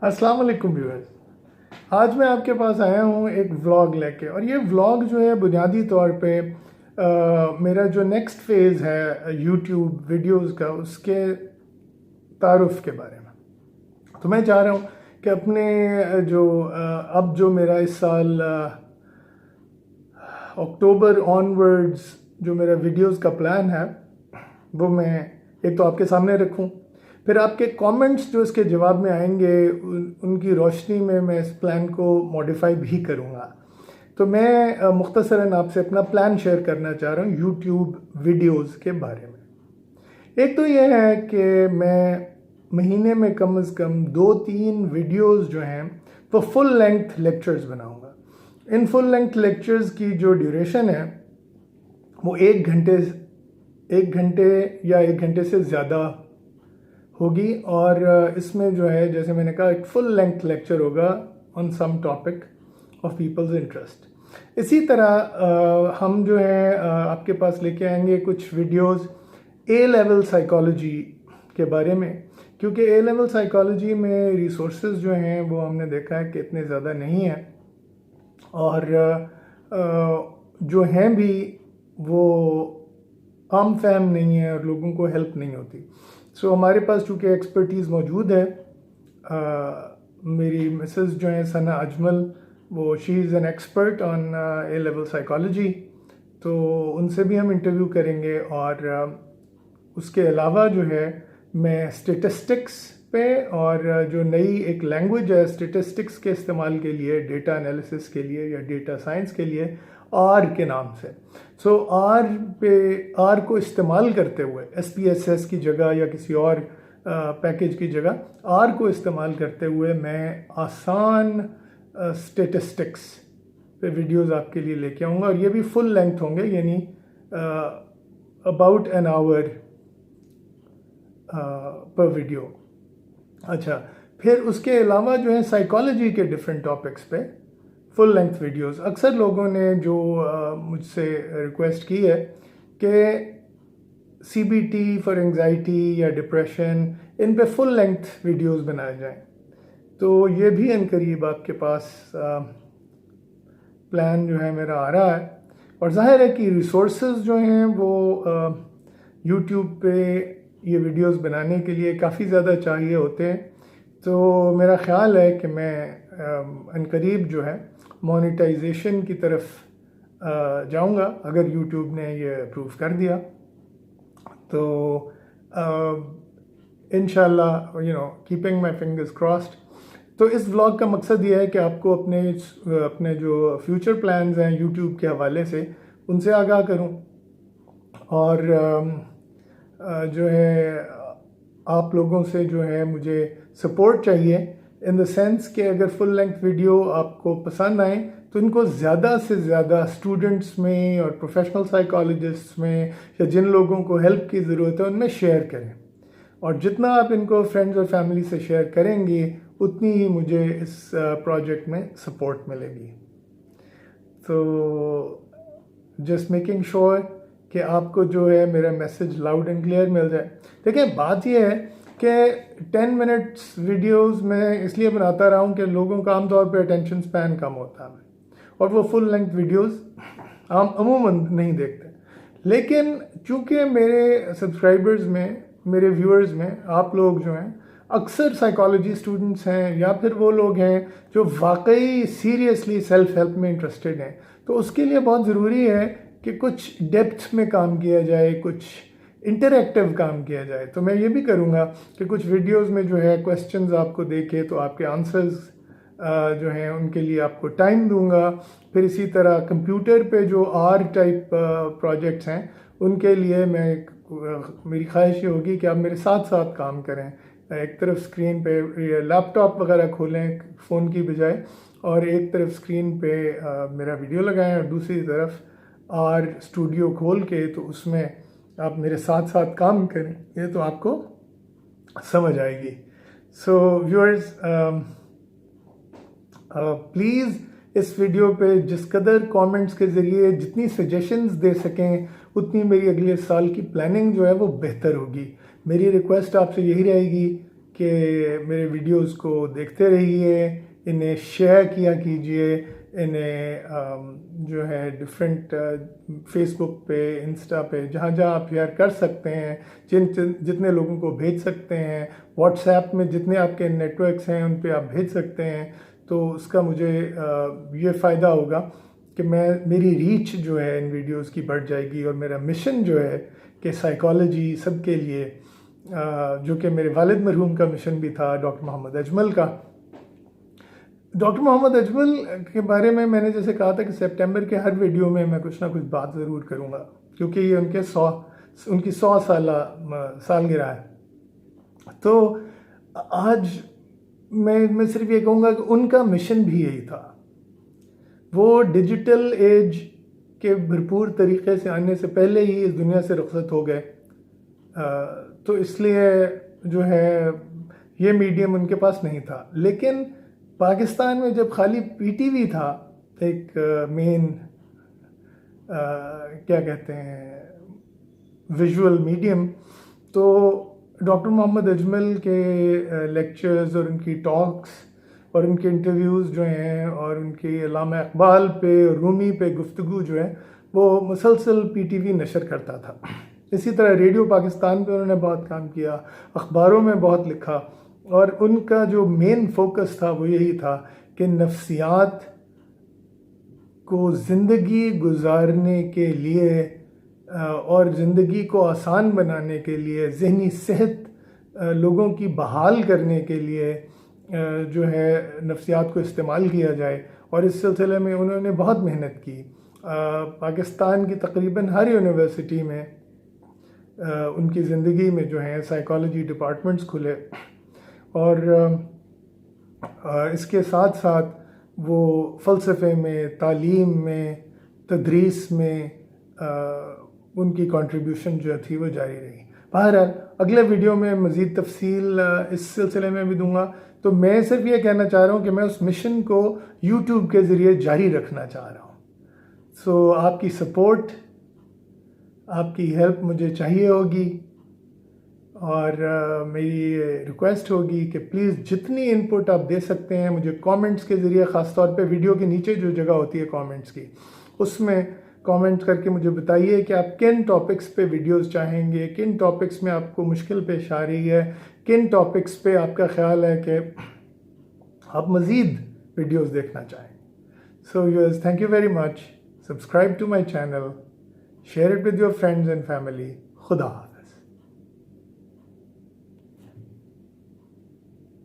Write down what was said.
अस्सलाम वालेकुम व्यूअर्स। आज मैं आपके पास आया हूँ एक व्लॉग लेके, और ये व्लॉग जो है बुनियादी तौर पे मेरा जो नेक्स्ट फेज़ है यूट्यूब वीडियोस का, उसके तारुफ के बारे में। तो मैं चाह रहा हूँ कि अपने अब जो मेरा इस साल अक्टूबर ऑनवर्ड्स जो मेरा वीडियोस का प्लान है वो मैं एक तो आपके सामने रखूं, फिर आपके कमेंट्स जो इसके जवाब में आएंगे उनकी रोशनी में मैं इस प्लान को मॉडिफाई भी करूंगा। तो मैं मुख्तसरन आपसे अपना प्लान शेयर करना चाह रहा हूँ यूट्यूब वीडियोस के बारे में। एक तो ये है कि मैं महीने में कम से कम 2-3 वीडियोस जो हैं वो फुल लेंथ लेक्चर्स बनाऊंगा। इन फुल लेंथ लेक्चर्स की जो ड्यूरेशन है वो 1 घंटे या 1 घंटे से ज़्यादा होगी, और इसमें जो है जैसे मैंने कहा एक फुल लेंथ लेक्चर होगा on some topic of people's interest. इसी तरह हम जो है आपके पास लेके आएंगे कुछ वीडियोस ए लेवल साइकोलॉजी के बारे में, क्योंकि ए लेवल साइकोलॉजी में रिसोर्सेज जो हैं वो हमने देखा है कि इतने ज़्यादा नहीं हैं, और जो हैं भी वो आम फैम नहीं है और लोगों को हेल्प नहीं होती। सो हमारे पास चूँकि एक्सपर्टीज़ मौजूद है, मेरी मिसेस जो है सना अजमल, वो she is an expert on A level psychology, तो उनसे भी हम इंटरव्यू करेंगे। और उसके अलावा जो है मैं स्टेटिस्टिक्स पे, और जो नई एक लैंग्वेज है स्टेटिस्टिक्स के इस्तेमाल के लिए, डेटा एनालिसिस के लिए या डेटा साइंस के लिए, आर के नाम से। सो आर को इस्तेमाल करते हुए SPSS की जगह या किसी और पैकेज की जगह आर को इस्तेमाल करते हुए मैं आसान स्टेटिस्टिक्स पे वीडियोस आपके लिए लेके आऊँगा, और ये भी फुल लेंथ होंगे, यानी अबाउट एन आवर पर वीडियो। अच्छा, फिर उसके अलावा जो है साइकोलॉजी के डिफरेंट टॉपिक्स पे फुल लेंथ वीडियोस। अक्सर लोगों ने जो मुझसे रिक्वेस्ट की है कि CBT फॉर एंजाइटी या डिप्रेशन, इन पे फुल लेंथ वीडियोस बनाए जाएं, तो ये भी इनकरीब आपके पास प्लान जो है मेरा आ रहा है। और जाहिर है कि रिसोर्सेज जो हैं वो यूट्यूब पे ये वीडियोस बनाने के लिए काफ़ी ज़्यादा चाहिए होते हैं, तो मेरा ख़्याल है कि मैं अनकरीब जो है मोनेटाइजेशन की तरफ जाऊंगा अगर यूट्यूब ने ये अप्रूव कर दिया। तो इंशाल्लाह कीपिंग माय फिंगर्स क्रॉस्ड। तो इस व्लॉग का मकसद ये है कि आपको अपने जो फ्यूचर प्लान्स हैं यूट्यूब के हवाले से उनसे आगाह करूं, और जो है आप लोगों से जो है मुझे सपोर्ट चाहिए इन द सेंस कि अगर फुल लेंथ वीडियो आपको पसंद आए तो इनको ज़्यादा से ज़्यादा स्टूडेंट्स में और प्रोफेशनल साइकोलॉजिस्ट्स में या जिन लोगों को हेल्प की ज़रूरत है उनमें शेयर करें, और जितना आप इनको फ्रेंड्स और फैमिली से शेयर करेंगे उतनी ही मुझे इस प्रोजेक्ट में सपोर्ट मिलेगी। तो जस्ट मेकिंग श्योर कि आपको जो है मेरा मैसेज लाउड एंड क्लियर मिल जाए। देखिए, बात यह है कि 10 मिनट्स वीडियोस में इसलिए बनाता रहा हूँ कि लोगों का आमतौर पर अटेंशन स्पैन कम होता है और वो फुल लेंथ वीडियोस अमूमन नहीं देखते। लेकिन चूँकि मेरे सब्सक्राइबर्स में, मेरे व्यूअर्स में आप लोग जो हैं अक्सर साइकोलॉजी स्टूडेंट्स हैं, या फिर वो लोग हैं जो वाकई सीरियसली सेल्फ हेल्प में इंटरेस्टेड हैं, तो उसके लिए बहुत ज़रूरी है कि कुछ डेप्थ में काम किया जाए, कुछ इंटरैक्टिव काम किया जाए। तो मैं ये भी करूँगा कि कुछ वीडियोस में जो है क्वेश्चंस आपको देके तो आपके आंसर्स जो हैं उनके लिए आपको टाइम दूंगा। फिर इसी तरह कंप्यूटर पे जो आर टाइप प्रोजेक्ट्स हैं उनके लिए मेरी ख्वाहिश ये होगी कि आप मेरे साथ साथ काम करें। एक तरफ स्क्रीन पे लैपटॉप वगैरह खोलें फ़ोन की बजाय, और एक तरफ स्क्रीन पे मेरा वीडियो लगाएं और दूसरी तरफ आर स्टूडियो खोल के तो उसमें आप मेरे साथ साथ काम करें। ये तो आपको समझ आएगी। सो व्यूअर्स, प्लीज़ इस वीडियो पे जिस कदर कमेंट्स के ज़रिए जितनी सजेशंस दे सकें उतनी मेरी अगले साल की प्लानिंग जो है वो बेहतर होगी। मेरी रिक्वेस्ट आपसे यही रहेगी कि मेरे वीडियोस को देखते रहिए, इन्हें शेयर किया कीजिए, इन्हें जो है डिफरेंट फेसबुक पे, इंस्टा पे, जहाँ जहाँ आप शेयर कर सकते हैं, जितने लोगों को भेज सकते हैं, व्हाट्सएप में जितने आपके नेटवर्क्स हैं उन पे आप भेज सकते हैं, तो उसका मुझे ये फ़ायदा होगा कि मेरी रीच जो है इन वीडियोस की बढ़ जाएगी, और मेरा मिशन जो है कि साइकोलॉजी सबके लिए, जो कि मेरे वालिद मरहूम का मिशन भी था, डॉक्टर मोहम्मद अजमल का। डॉक्टर मोहम्मद अजमल के बारे में मैंने जैसे कहा था कि सितंबर के हर वीडियो में मैं कुछ ना कुछ बात ज़रूर करूँगा, क्योंकि ये उनकी 100 सालगिरह है। तो आज मैं सिर्फ ये कहूँगा कि उनका मिशन भी यही था। वो डिजिटल एज के भरपूर तरीके से आने से पहले ही इस दुनिया से रुखसत हो गए, तो इसलिए जो है ये मीडियम उनके पास नहीं था। लेकिन पाकिस्तान में जब खाली पीटीवी था, एक मेन क्या कहते हैं विजुअल मीडियम, तो डॉक्टर मोहम्मद अजमल के लेक्चर्स और उनकी टॉक्स और उनके इंटरव्यूज़ जो हैं और उनकी अल्लामा इकबाल पे और रूमी पे गुफ्तगू जो है वो मुसलसल पीटीवी नशर करता था। इसी तरह रेडियो पाकिस्तान पे उन्होंने बहुत काम किया, अखबारों में बहुत लिखा, और उनका जो मेन फोकस था वो यही था कि नफ्सियात को ज़िंदगी गुजारने के लिए और ज़िंदगी को आसान बनाने के लिए, ज़हनी सेहत लोगों की बहाल करने के लिए जो है नफ्सियात को इस्तेमाल किया जाए। और इस सिलसिले में उन्होंने बहुत मेहनत की। पाकिस्तान की तकरीबन हर यूनिवर्सिटी में उनकी ज़िंदगी में जो है साइकोलॉजी डिपार्टमेंट्स खुले, और इसके साथ साथ वो फ़लसफ़े में, तालीम में, तदरीस में उनकी कंट्रीब्यूशन जो थी वो जारी रही। बहरहाल अगले वीडियो में मज़ीद तफसील इस सिलसिले में भी दूंगा। तो मैं सिर्फ ये कहना चाह रहा हूँ कि मैं उस मिशन को यूट्यूब के ज़रिए जारी रखना चाह रहा हूँ। सो आपकी सपोर्ट, आपकी हेल्प मुझे चाहिए होगी, और मेरी रिक्वेस्ट होगी कि प्लीज़ जितनी इनपुट आप दे सकते हैं मुझे कमेंट्स के ज़रिए, ख़ास तौर पे वीडियो के नीचे जो जगह होती है कमेंट्स की, उसमें कमेंट करके मुझे बताइए कि आप किन टॉपिक्स पे वीडियोस चाहेंगे, किन टॉपिक्स में आपको मुश्किल पेश आ रही है, किन टॉपिक्स पे आपका ख्याल है कि आप मज़ीद वीडियोस देखना चाहें। So viewers, thank you very much. Subscribe to my channel, share it with your friends and family. खुदा हाफ़िज़।